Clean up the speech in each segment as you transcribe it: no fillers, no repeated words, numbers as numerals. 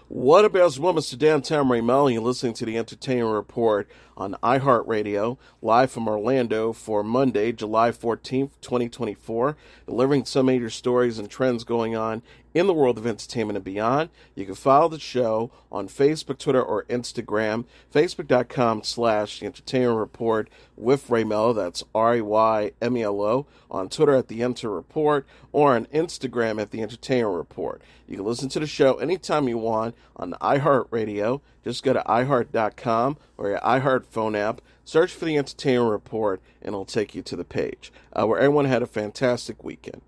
What about moments to downtown Melo? You're listening to the Entertainment Report on iHeartRadio, live from Orlando for Monday, July 14th, 2024, delivering some major stories and trends going on in the world of entertainment and beyond. You can follow the show on Facebook, Twitter, or Instagram, facebook.com/The Entertainment Report with Ray Melo, that's RAYMELO, on Twitter at The Enter Report, or on Instagram at The Entertainment Report. You can listen to the show anytime you want on iHeartRadio. Just go to iHeart.com or your iHeart phone app, search for The Entertainment Report, and it'll take you to the page, where everyone had a fantastic weekend.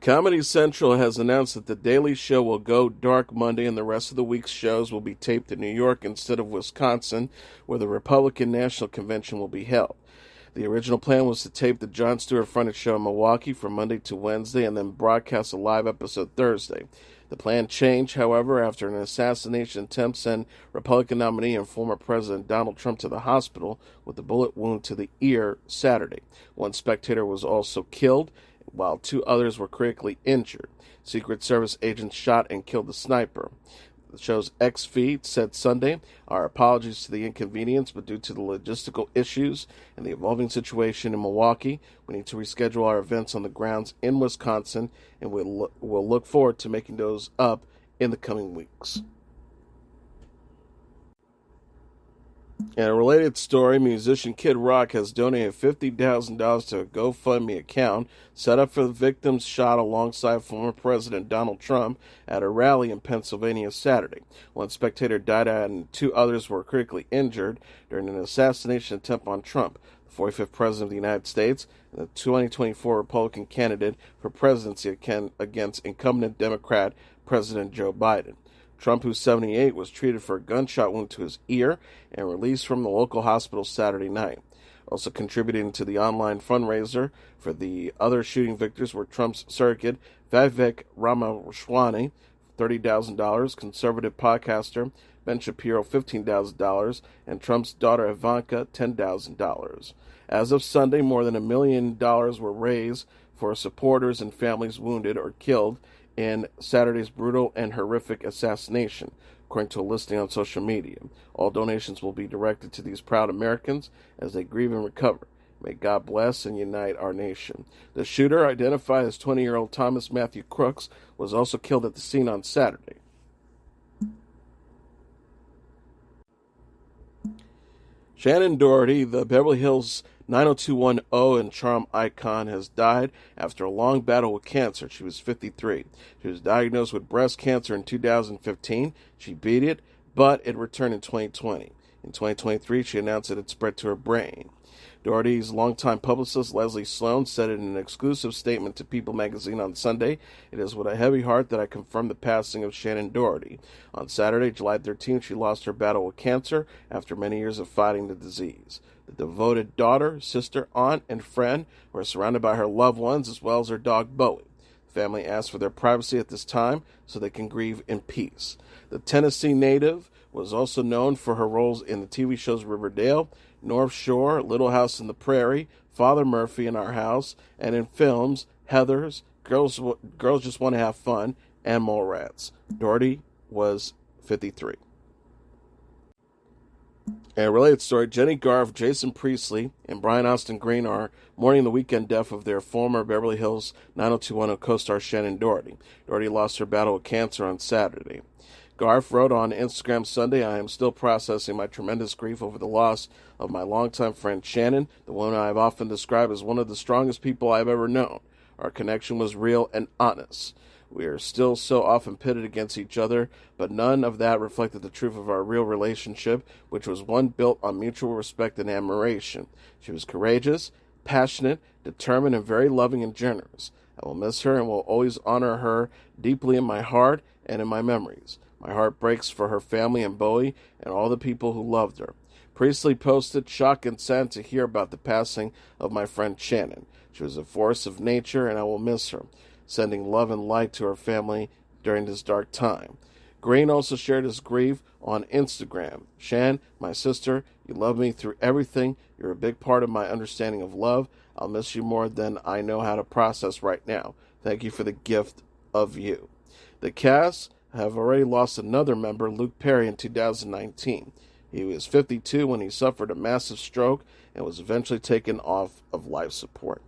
Comedy Central has announced that The Daily Show will go dark Monday and the rest of the week's shows will be taped in New York instead of Wisconsin, where the Republican National Convention will be held. The original plan was to tape the Jon Stewart-fronted show in Milwaukee from Monday to Wednesday and then broadcast a live episode Thursday. The plan changed, however, after an assassination attempt sent Republican nominee and former President Donald Trump to the hospital with a bullet wound to the ear Saturday. One spectator was also killed, while two others were critically injured. Secret Service agents shot and killed the sniper. The show's X-Feed said Sunday, "Our apologies to the inconvenience, but due to the logistical issues and the evolving situation in Milwaukee, we need to reschedule our events on the grounds in Wisconsin, and we'll look forward to making those up in the coming weeks." In a related story, musician Kid Rock has donated $50,000 to a GoFundMe account set up for the victims shot alongside former President Donald Trump at a rally in Pennsylvania Saturday. One spectator died and two others were critically injured during an assassination attempt on Trump, the 45th President of the United States, and the 2024 Republican candidate for presidency against incumbent Democrat President Joe Biden. Trump, who's 78, was treated for a gunshot wound to his ear and released from the local hospital Saturday night. Also contributing to the online fundraiser for the other shooting victims were Trump's surrogate Vivek Ramaswamy, $30,000, conservative podcaster Ben Shapiro, $15,000, and Trump's daughter Ivanka, $10,000. As of Sunday, more than $1 million were raised for supporters and families wounded or killed in Saturday's brutal and horrific assassination, according to a listing on social media. All donations will be directed to these proud Americans as they grieve and recover. May God bless and unite our nation. The shooter, identified as 20-year-old Thomas Matthew Crooks, was also killed at the scene on Saturday. Shannon Doherty, the Beverly Hills 90210 and charm icon, has died after a long battle with cancer. She was 53. She was diagnosed with breast cancer in 2015. She beat it, but it returned in 2020. In 2023, she announced that it spread to her brain. Doherty's longtime publicist, Leslie Sloan, said in an exclusive statement to People magazine on Sunday, "It is with a heavy heart that I confirm the passing of Shannon Doherty. On Saturday, July 13th, she lost her battle with cancer after many years of fighting the disease. The devoted daughter, sister, aunt, and friend were surrounded by her loved ones as well as her dog Bowie. The family asked for their privacy at this time so they can grieve in peace." The Tennessee native was also known for her roles in the TV shows Riverdale, North Shore, Little House on the Prairie, Father Murphy in Our House, and in films Heathers, Girls Just Want to Have Fun, and Mallrats. Doherty was 53. In a related story, Jenny Garth, Jason Priestley, and Brian Austin Green are mourning the weekend death of their former Beverly Hills 90210 co-star Shannon Doherty. Doherty lost her battle with cancer on Saturday. Garth wrote on Instagram Sunday, "I am still processing my tremendous grief over the loss of my longtime friend Shannon, the woman I have often described as one of the strongest people I have ever known. Our connection was real and honest. We are still so often pitted against each other, but none of that reflected the truth of our real relationship, which was one built on mutual respect and admiration. She was courageous, passionate, determined, and very loving and generous. I will miss her and will always honor her deeply in my heart and in my memories. My heart breaks for her family and Bowie and all the people who loved her." Priestley posted, "Shocked and sad to hear about the passing of my friend Shannon. She was a force of nature and I will miss her, sending love and light to her family during this dark time." Green also shared his grief on Instagram. "Shan, my sister, you love me through everything. You're a big part of my understanding of love. I'll miss you more than I know how to process right now. Thank you for the gift of you." The cast have already lost another member, Luke Perry, in 2019. He was 52 when he suffered a massive stroke and was eventually taken off of life support.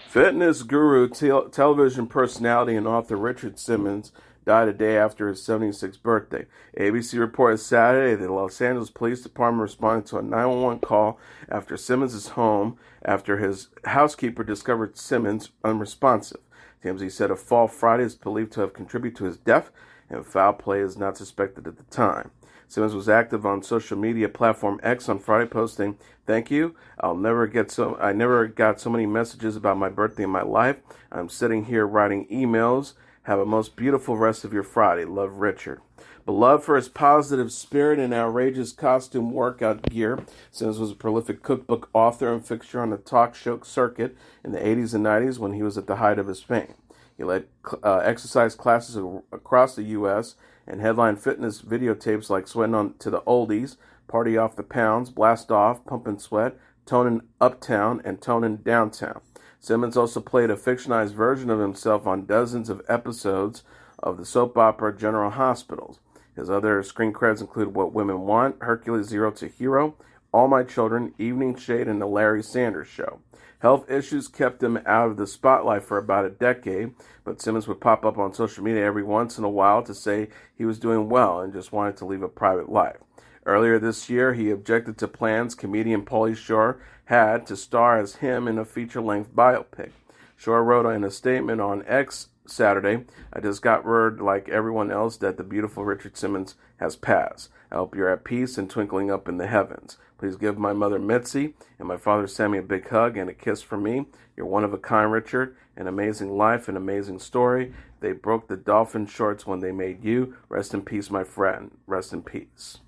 Fitness guru, television personality, and author Richard Simmons died a day after his 76th birthday. ABC reported Saturday that the Los Angeles Police Department responded to a 911 call after Simmons' home after his housekeeper discovered Simmons unresponsive. TMZ said a fall Friday is believed to have contributed to his death, and foul play is not suspected at the time. Simmons was active on social media platform X on Friday, posting, "Thank you. I never got so many messages about my birthday in my life. I'm sitting here writing emails. Have a most beautiful rest of your Friday. Love, Richard." Beloved for his positive spirit and outrageous costume workout gear, Simmons was a prolific cookbook author and fixture on the talk show circuit in the 80s and 90s when he was at the height of his fame. He led exercise classes across the U.S. and headlined fitness videotapes like Sweating on to the Oldies, Party Off the Pounds, Blast Off, Pump and Sweat, Tonin' Uptown, and Tonin' Downtown. Simmons also played a fictionalized version of himself on dozens of episodes of the soap opera General Hospitals. His other screen credits include What Women Want, Hercules Zero to Hero, All My Children, Evening Shade, and The Larry Sanders Show. Health issues kept him out of the spotlight for about a decade, but Simmons would pop up on social media every once in a while to say he was doing well and just wanted to leave a private life. Earlier this year, he objected to plans comedian Pauly Shore had to star as him in a feature-length biopic. Shore wrote in a statement on X Saturday, "I just got word, like everyone else, that the beautiful Richard Simmons has passed. I hope you're at peace and twinkling up in the heavens. Please give my mother Mitzi and my father Sammy a big hug and a kiss from me. You're one of a kind, Richard. An amazing life, an amazing story. They broke the dolphin shorts when they made you. Rest in peace, my friend. Rest in peace."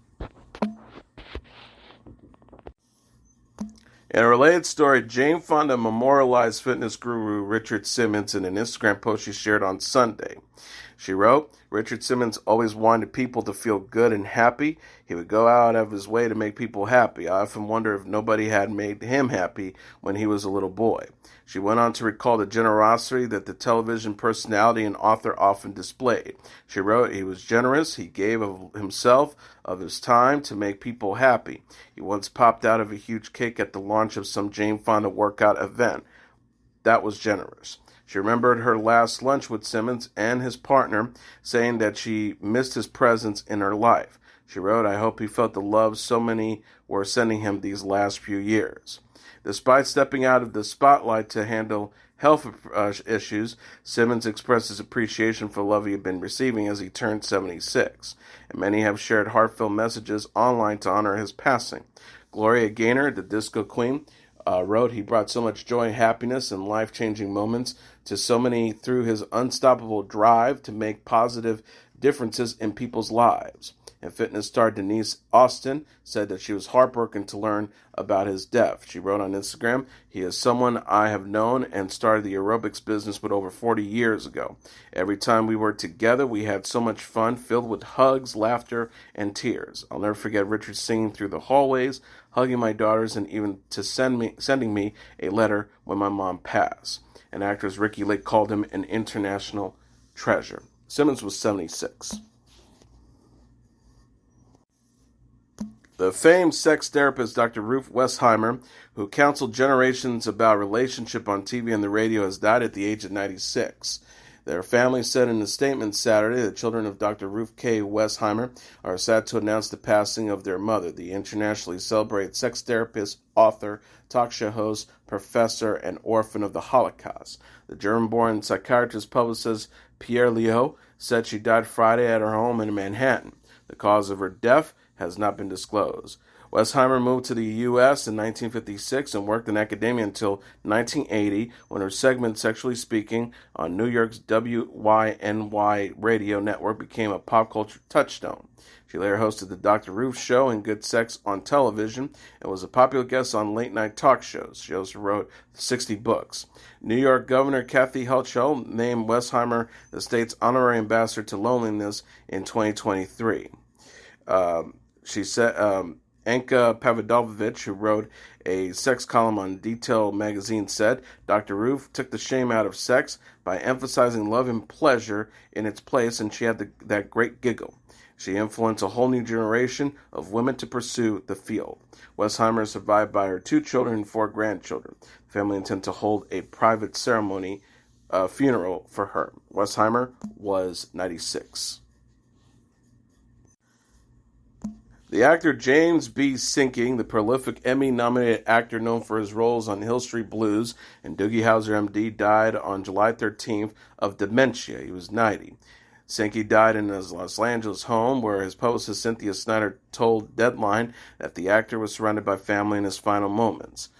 In a related story, Jane Fonda memorialized fitness guru Richard Simmons in an Instagram post she shared on Sunday. She wrote, "Richard Simmons always wanted people to feel good and happy. He would go out of his way to make people happy. I often wonder if nobody had made him happy when he was a little boy." She went on to recall the generosity that the television personality and author often displayed. She wrote, "He was generous. He gave of himself, of his time, to make people happy. He once popped out of a huge cake at the launch of some Jane Fonda workout event. That was generous." She remembered her last lunch with Simmons and his partner, saying that she missed his presence in her life. She wrote, "I hope he felt the love so many were sending him these last few years." Despite stepping out of the spotlight to handle health issues, Simmons expressed his appreciation for the love he had been receiving as he turned 76, and many have shared heartfelt messages online to honor his passing. Gloria Gaynor, the disco queen, wrote, "He brought so much joy, happiness, and life-changing moments to so many through his unstoppable drive to make positive differences in people's lives." And fitness star Denise Austin said that she was heartbroken to learn about his death. She wrote on Instagram, "He is someone I have known and started the aerobics business with over 40 years ago. Every time we were together, we had so much fun, filled with hugs, laughter, and tears. I'll never forget Richard singing through the hallways, hugging my daughters, and even to sending me a letter when my mom passed." And actress Ricky Lake called him an international treasure. Simmons was 76. The famed sex therapist Dr. Ruth Westheimer, who counseled generations about relationship on TV and the radio, has died at the age of 96. Their family said in a statement Saturday, the children of Dr. Ruth K. Westheimer are sad to announce the passing of their mother, the internationally celebrated sex therapist, author, talk show host, professor, and orphan of the Holocaust. The German-born psychiatrist publicist Pierre Leo said she died Friday at her home in Manhattan. The cause of her death has not been disclosed. Westheimer moved to the U.S. in 1956 and worked in academia until 1980 when her segment Sexually Speaking on New York's WYNY radio network became a pop culture touchstone. She later hosted the Dr. Ruth Show and Good Sex on television and was a popular guest on late-night talk shows. She also wrote 60 books. New York Governor Kathy Hochul named Westheimer the state's honorary ambassador to loneliness in 2023. She said, Anka Pavidovich, who wrote a sex column on Detail magazine, said, Dr. Ruth took the shame out of sex by emphasizing love and pleasure in its place, and she had that great giggle. She influenced a whole new generation of women to pursue the field. Westheimer is survived by her 2 children and 4 grandchildren. The family intends to hold a private ceremony funeral for her. Westheimer was 96. The actor James B. Sinking, the prolific Emmy-nominated actor known for his roles on Hill Street Blues and Doogie Howser, M.D., died on July 13th of dementia. He was 90. Sinking died in his Los Angeles home, where his publicist Cynthia Snyder told Deadline that the actor was surrounded by family in his final moments.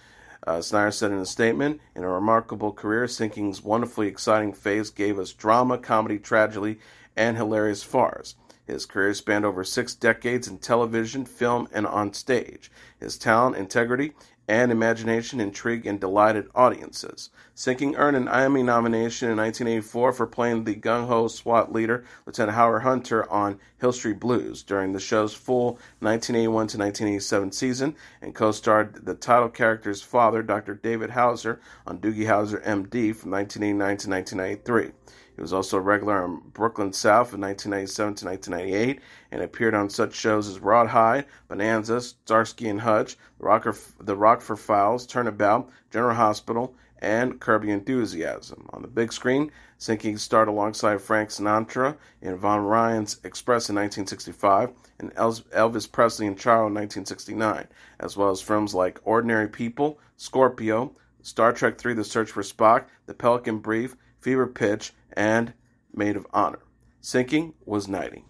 Snyder said in a statement, in a remarkable career, Sinking's wonderfully exciting face gave us drama, comedy, tragedy, and hilarious farce. His career spanned over 6 decades in television, film, and on stage. His talent, integrity, and imagination intrigued and delighted audiences. Sinking earned an Emmy nomination in 1984 for playing the gung-ho SWAT leader, Lieutenant Howard Hunter, on Hill Street Blues during the show's full 1981 to 1987 season, and co-starred the title character's father, Dr. David Howser, on Doogie Howser, M.D. from 1989 to 1993. He was also a regular on Brooklyn South from 1997 to 1998 and appeared on such shows as Rawhide, Bonanza, Starsky and Hutch, The Rockford Files, Turnabout, General Hospital, and Curb Your Enthusiasm. On the big screen, Sinking starred alongside Frank Sinatra in Von Ryan's Express in 1965 and Elvis Presley in Charro in 1969, as well as films like Ordinary People, Scorpio, Star Trek III: The Search for Spock, The Pelican Brief, Fever Pitch, and Maid of Honor. Sinking was 90.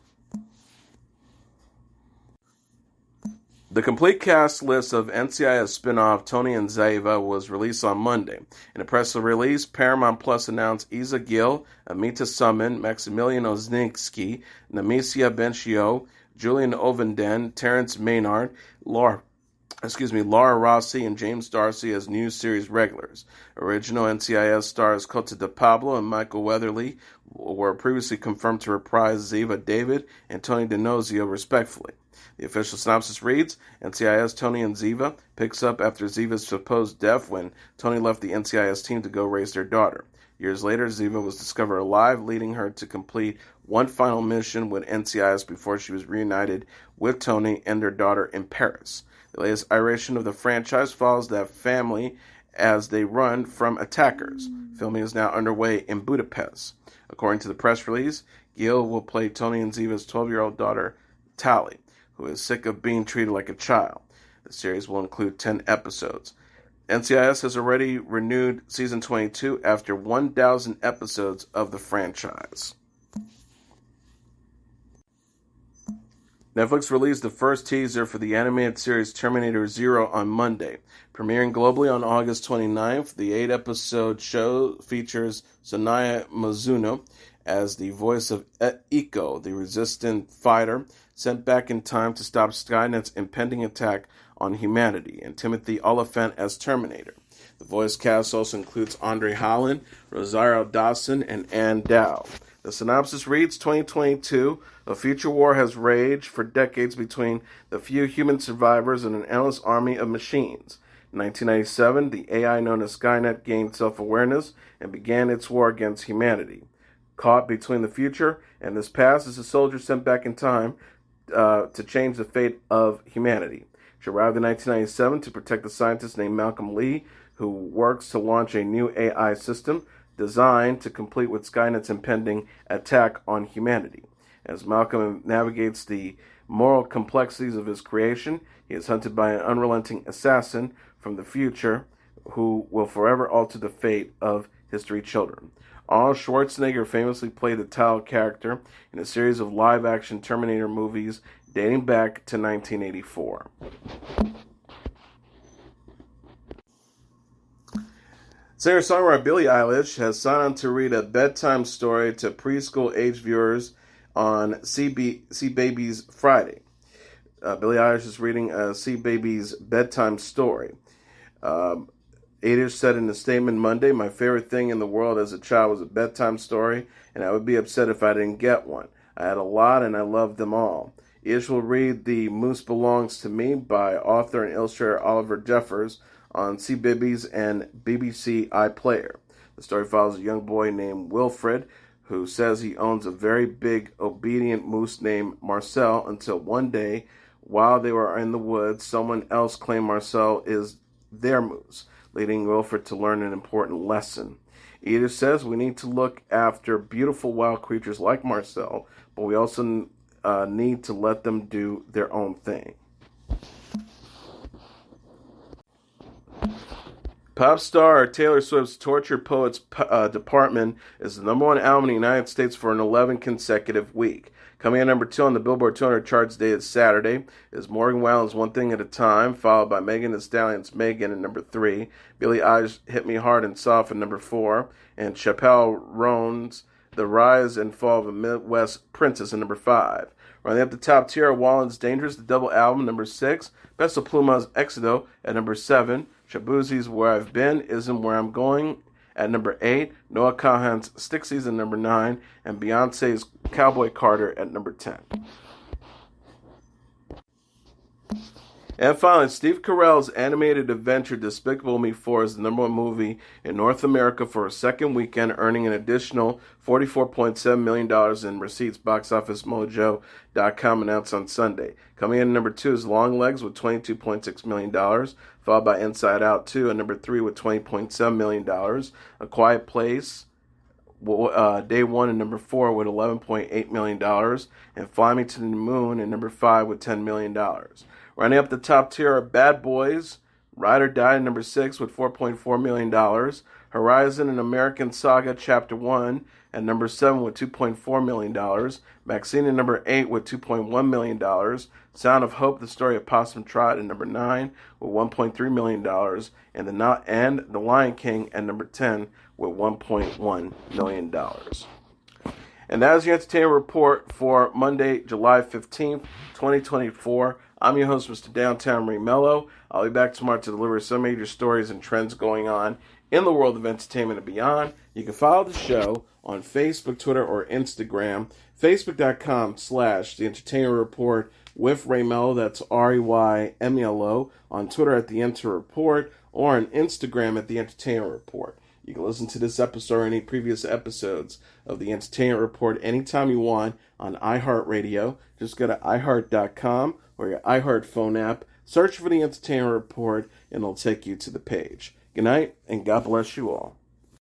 The complete cast list of NCIS spin-off Tony and Ziva was released on Monday. In a press release, Paramount Plus announced Isa Gill, Amita Suman, Maximilian Oznitzky, Nemesia Benchio, Julian Ovenden, Terrence Maynard, Laura Rossi, and James Darcy as new series regulars. Original NCIS stars Cota de Pablo and Michael Weatherly were previously confirmed to reprise Ziva David and Tony DiNozio, respectively. The official synopsis reads, NCIS Tony and Ziva picks up after Ziva's supposed death when Tony left the NCIS team to go raise their daughter. Years later, Ziva was discovered alive, leading her to complete one final mission with NCIS before she was reunited with Tony and their daughter in Paris. The latest iteration of the franchise follows that family as they run from attackers. Filming is now underway in Budapest. According to the press release, Gill will play Tony and Ziva's 12-year-old daughter, Tali, who is sick of being treated like a child. The series will include 10 episodes. NCIS has already renewed Season 22 after 1,000 episodes of the franchise. Netflix released the first teaser for the animated series Terminator Zero on Monday. Premiering globally on August 29th, the 8-episode show features Sonia Mizuno as the voice of Eiko, the resistant fighter sent back in time to stop Skynet's impending attack on humanity, and Timothy Oliphant as Terminator. The voice cast also includes Andre Holland, Rosario Dawson, and Ann Dow. The synopsis reads, 2022, a future war has raged for decades between the few human survivors and an endless army of machines. In 1997, the AI known as Skynet gained self-awareness and began its war against humanity. Caught between the future and this past is a soldier sent back in time to change the fate of humanity. She arrived in 1997 to protect a scientist named Malcolm Lee, who works to launch a new AI system designed to complete with Skynet's impending attack on humanity. As Malcolm navigates the moral complexities of his creation, he is hunted by an unrelenting assassin from the future who will forever alter the fate of his 3 children. Arnold Schwarzenegger famously played the title character in a series of live-action Terminator movies dating back to 1984. Singer-songwriter Billie Eilish has signed on to read a bedtime story to preschool-age viewers on C-Baby's Friday. Billie Eilish is reading C-Baby's bedtime story. Eilish said in a statement Monday, "My favorite thing in the world as a child was a bedtime story, and I would be upset if I didn't get one. I had a lot, and I loved them all. Each will read The Moose Belongs to Me by author and illustrator Oliver Jeffers on CBeebies and BBC iPlayer. The story follows a young boy named Wilfred who says he owns a very big, obedient moose named Marcel until one day, while they were in the woods, someone else claimed Marcel is their moose, leading Wilfred to learn an important lesson. Edith says we need to look after beautiful wild creatures like Marcel, but we also need to let them do their own thing. Pop star Taylor Swift's Tortured Poets Department is the number one album in the United States for an 11 consecutive week. Coming in number 2 on the Billboard 200 charts dated Saturday is Morgan Wallen's One Thing at a Time, followed by Megan Thee Stallion's Megan at number 3, Billie Eilish Hit Me Hard and Soft at number 4, and Chappelle Roan's The Rise and Fall of a Midwest Princess at number 5. Running up the top tier are Wallen's Dangerous, the double album, number 6, Peso Pluma's Éxodo at number 7, Shabuzi's Where I've Been Isn't Where I'm Going at number 8, Noah Kahan's Stixies at number 9, and Beyonce's Cowboy Carter at number 10. And finally, Steve Carell's animated adventure Despicable Me 4 is the number one movie in North America for a second weekend, earning an additional $44.7 million in receipts, BoxOfficeMojo.com announced on Sunday. Coming in at number 2 is Long Legs with $22.6 million, followed by Inside Out 2 at number 3 with $20.7 million. A Quiet Place, Day 1 at number 4 with $11.8 million, and Fly Me to the Moon at number 5 with $10 million. Running up the top tier are Bad Boys, Ride or Die at number 6 with $4.4 million, Horizon and American Saga Chapter 1 at number 7 with $2.4 million, Maxine at number 8 with $2.1 million, Sound of Hope, The Story of Possum Trot at number 9 with $1.3 million, and The Lion King at number 10 with $1.1 million. And that is your entertainment report for Monday, July 15th, 2024. I'm your host, Mr. Downtown Melo. I'll be back tomorrow to deliver some major stories and trends going on in the world of entertainment and beyond. You can follow the show on Facebook, Twitter, or Instagram. Facebook.com/The Entertainment Report with Ray Melo. That's REYMELO. On Twitter at The Enter Report, or on Instagram at The Entertainment Report. You can listen to this episode or any previous episodes of The Entertainment Report anytime you want on iHeartRadio. Just go to iHeart.com or your iHeart phone app, search for The Entertainment Report, and it'll take you to the page. Good night, and God bless you all.